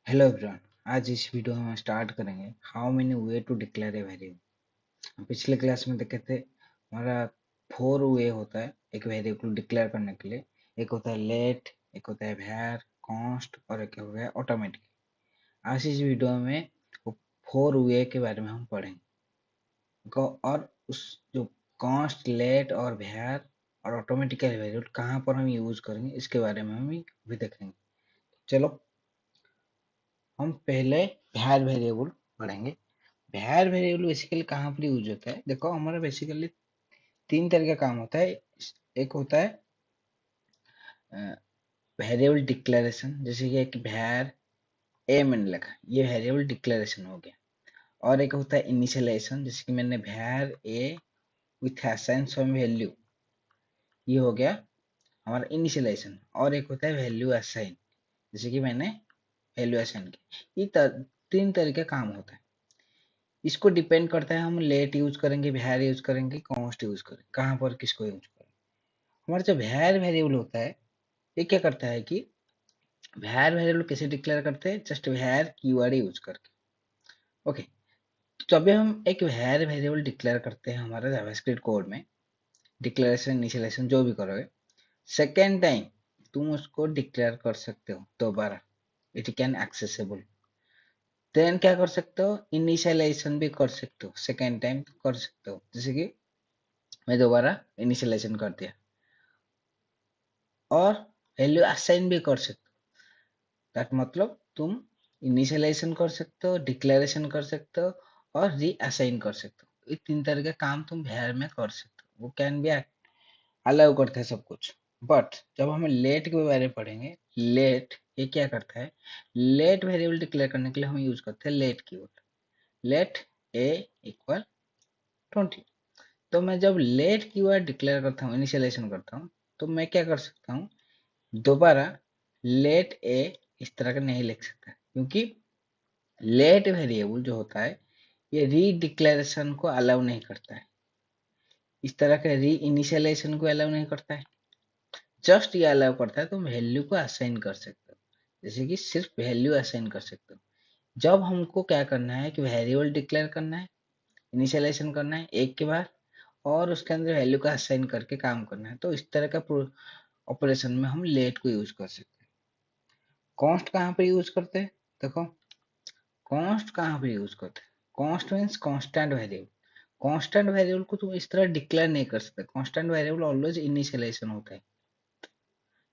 Hello everyone. आज इस video में हम स्टार्ट करेंगे how many way to declare a variable. पिछले क्लास में देखे थे हमारा 4 वे होता है एक वेरिएबल डिक्लेयर करने के लिए। एक होता है लेट, एक होता है var, कॉन्स्ट और एक हो गया ऑटोमेटिक। आज इस वीडियो में वो 4 वे के बारे में हम पढ़ेंगे और उस जो कॉन्स्ट, लेट और var और ऑटोमेटिकल वेरिएबल कहाँ पर हम यूज करेंगे इसके बारे में हम भी देखेंगे। चलो हम पहले var वेरिएबल पढ़ेंगे। var वेरिएबल बेसिकली कहाँ पर यूज होता है? देखो हमारा बेसिकली 3 तरह का काम होता है। एक होता है वेरिएबल डिक्लेरेशन, जैसे कि एक var a मैंने लिखा, ये वेरिएबल डिक्लेरेशन हो गया। और एक होता है इनिशियलाइजेशन, जैसे कि मैंने var a with assign some value, ये हो गया हमारा इनिशियलाइजेशन। और एक होता है वैल्यू असाइन, जैसे कि मैंने वैल्यू असाइन की। ये 3 तरह का काम होता है। इसको डिपेंड करता है हम लेट यूज करेंगे, var यूज करेंगे, कॉन्स्ट यूज करेंगे, कहाँ पर किसको यूज करेंगे। हमारा जो var वेरिएबल होता है ये क्या करता है कि var वेरिएबल कैसे डिक्लेयर करते हैं? जस्ट var कीवर्ड यूज करके। ओके, तो जब भी हम एक var वेरिएबल डिक्लेयर करते हैं हमारे जावास्क्रिप्ट कोड में, डिक्लेरेशन इनिशियलाइजेशन जो भी करोगे, सेकेंड टाइम तुम उसको डिक्लेयर कर सकते हो दोबारा, इट कैन एक्सेसिबल। देन क्या कर सकते हो? इनिशियलाइजेशन भी कर सकते हो, सेकेंड टाइम कर सकते हो। जैसे कि मैं दोबारा इनिशियलाइजेशन कर दिया और वैल्यू असाइन भी कर सकते हो। दैट मतलब तुम इनिशियलाइजेशन कर सकते हो, डिक्लेरेशन कर सकते हो और री असाइन कर सकते हो। ये 3 तरह के काम तुम var में कर सकते हो। वो कैन बी अलाउ करते हैं सब कुछ। बट जब हम लेट के बारे में पढ़ेंगे, लेट ये क्या करता है? लेट वेरिएबल डिक्लेयर करने के लिए हम यूज करते हैं let keyword. Let a equal 20। तो मैं जब लेट कीवर्ड डिक्लेयर करता हूँ, इनिशियलाइजेशन करता हूँ, तो मैं क्या कर सकता हूँ? दोबारा लेट ए इस तरह का नहीं लिख सकता, क्योंकि लेट वेरिएबल जो होता है ये री डिक्लेरेशन को अलाउ नहीं करता है, इस तरह के री इनिशियलाइजेशन को अलाउ नहीं करता है। जस्ट ये अलाउ करता है तुम वैल्यू को असाइन कर सकते हो, जैसे कि सिर्फ वैल्यू असाइन कर सकते हो। जब हमको क्या करना है कि वेरिएबल डिक्लेयर करना है, इनिशियलाइजेशन करना है एक के बाद, और उसके अंदर वैल्यू का असाइन करके काम करना है, तो इस तरह का ऑपरेशन में हम लेट को यूज कर सकते हैं। कॉन्स्ट कहाँ पे यूज करते हैं? देखो कॉन्स्ट कहाँ पे यूज करते हैं? Const means constant variable. Constant variable को तुम इस तरह डिक्लेयर नहीं कर सकते। कांस्टेंट वेरिएबल ऑलवेज इनिशियलाइजेशन होता है।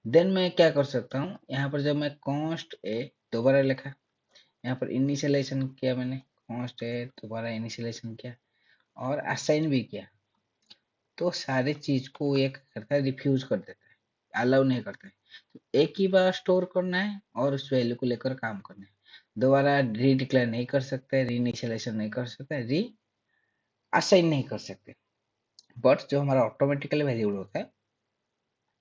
देन मैं क्या कर सकता हूँ, यहाँ पर जब मैं कॉन्स्ट ए दोबारा लिखा, यहाँ पर इनिशियलाइजेशन किया मैंने, कॉन्स्ट ए दोबारा इनिशियलाइजेशन किया और असाइन भी किया, तो सारे चीज को ये करता है, रिफ्यूज कर देता है, अलाउ नहीं करता है। तो एक ही बार स्टोर करना है और उस वैल्यू को लेकर काम करना है। दोबारा री डिक्लेयर नहीं कर सकते, री इनिशियलाइजेशन नहीं कर सकते, री असाइन नहीं कर सकते। बट जो हमारा ऑटोमेटिकली वेरिएबल होता है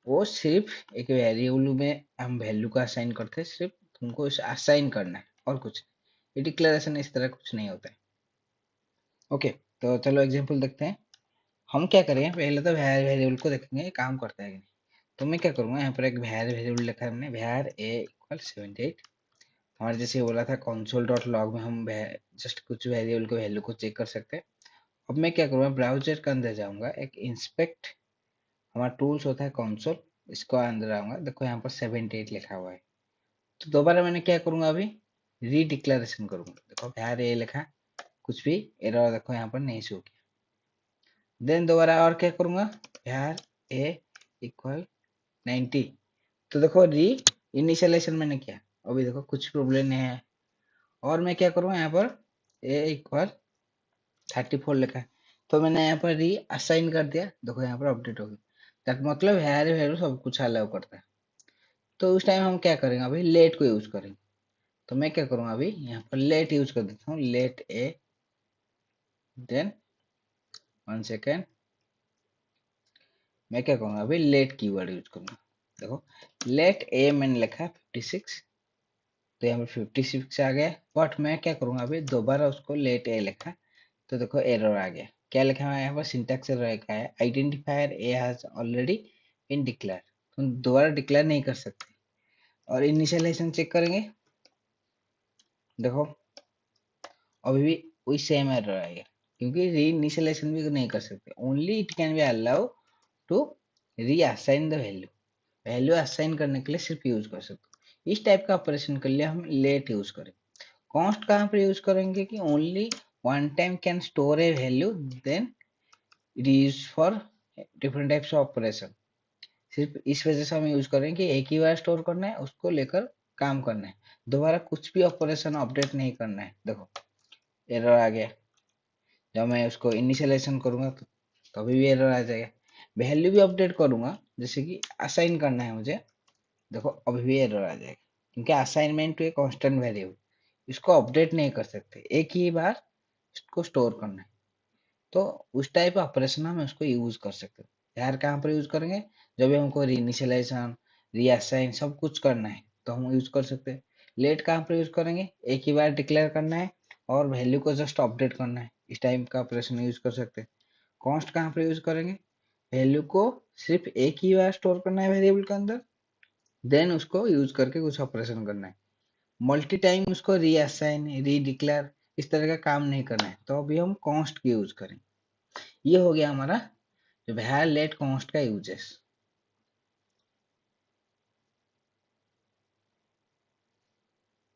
वो सिर्फ एक वेरिएबल में हम वैल्यू का असाइन करते हैं, सिर्फ तुमको इसे असाइन करना है और कुछ नहीं। ये डिक्लेरेशन इस तरह कुछ नहीं होता है। ओके, तो चलो एग्जांपल देखते हैं। हम क्या करेंगे, पहले तो वेरिएबल को देखेंगे काम करता है कि नहीं। तो मैं क्या करूंगा, यहाँ पर एक var वेरिएबल लिखा है हमने, var a इक्वल 78। हमारे जैसे बोला था console डॉट लॉग में हम जस्ट कुछ वेरिएबल के वैल्यू को चेक कर सकते हैं। अब मैं क्या करूँगा, ब्राउजर के अंदर जाऊंगा, एक इंस्पेक्ट हमारा टूल्स होता है कंसोल, इसको अंदर आऊंगा। देखो यहाँ पर 78 लिखा हुआ है। तो दोबारा मैंने क्या करूंगा, अभी री डिक्लेरेशन करूंगा। देखो var a लिखा, कुछ भी एरर देखो यहाँ पर नहीं शो किया। देन दोबारा और क्या करूंगा, var a इक्वल 90। तो देखो री इनिशियलाइजेशन मैंने किया, अभी देखो कुछ प्रॉब्लम नहीं है। और मैं क्या करूँगा, यहाँ पर a इक्वल 34 लिखा है, तो मैंने यहाँ पर री असाइन कर दिया। देखो यहाँ पर अपडेट हो गया। दैट मतलब है वैल्यू सब कुछ अलाउ करता है। तो उस टाइम हम क्या करेंगे, अभी लेट को यूज करेंगे। तो मैं क्या करूँगा, अभी यहाँ पर लेट यूज कर देता हूँ, लेट ए। देन 1 सेकेंड, मैं क्या करूँगा, अभी लेट कीवर्ड यूज करूँगा। देखो लेट ए मैंने लिखा 56, तो यहाँ पर 56 आ गया। बट मैं क्या करूँगा, अभी दोबारा उसको लेट ए लिखा, तो देखो एरर आ गया। क्या लिखा है यहाँ पर? सिंटैक्स एरर का है, identifier A has already been declare. तुम दोबारा डिक्लेयर नहीं कर सकते। और इनिशियलाइजेशन चेक करेंगे, देखो अभी भी वही सेम एरर आएगा, क्योंकि री इनिशियलाइजेशन भी नहीं कर सकते। Only it can be allow to reassign the value. Value assign करने के लिए सिर्फ यूज कर सकते हो। इस टाइप का ऑपरेशन के लिए हम लेट यूज करें। कॉन्स्ट कहाँ पर यूज करेंगे कि only one time can store a value, then reuse for different types of operation. सिर्फ इस वजह से हम यूज करें कि एक ही बार स्टोर करना है, उसको लेकर काम करना है, दोबारा कुछ भी ऑपरेशन अपडेट नहीं करना है। देखो एरर आ गया, जब मैं उसको इनिशियलाइजेशन करूंगा तो कभी भी एरर आ जाएगा। वैल्यू भी अपडेट करूंगा, जैसे कि असाइन करना है मुझे, देखो अभी भी एरर आ जाएगा, क्योंकि assignment to a constant variable, इसको अपडेट नहीं कर सकते, एक ही बार इसको स्टोर करना है। तो उस टाइप ऑपरेशन हम उसको यूज कर सकते हैं। यार कहाँ पर यूज करेंगे, जब भी हमको रीइनिशियलाइजेशन रीअसाइन सब कुछ करना है तो हम यूज कर सकते हैं। लेट कहाँ पर यूज करेंगे, एक ही बार डिक्लेयर करना है और वैल्यू को जस्ट अपडेट करना है, इस टाइप का ऑपरेशन यूज कर सकते हैं। कॉन्स्ट कहाँ पर यूज करेंगे, वैल्यू को सिर्फ एक ही बार स्टोर करना है वेरिएबल के अंदर, देन उसको यूज करके कुछ ऑपरेशन करना है। मल्टी टाइम उसको रीअसाइन री डिक्लेयर इस तरह का काम नहीं करना है, तो अभी हम कॉन्स्ट की यूज करें। ये हो गया हमारा जो var let const का यूजेस।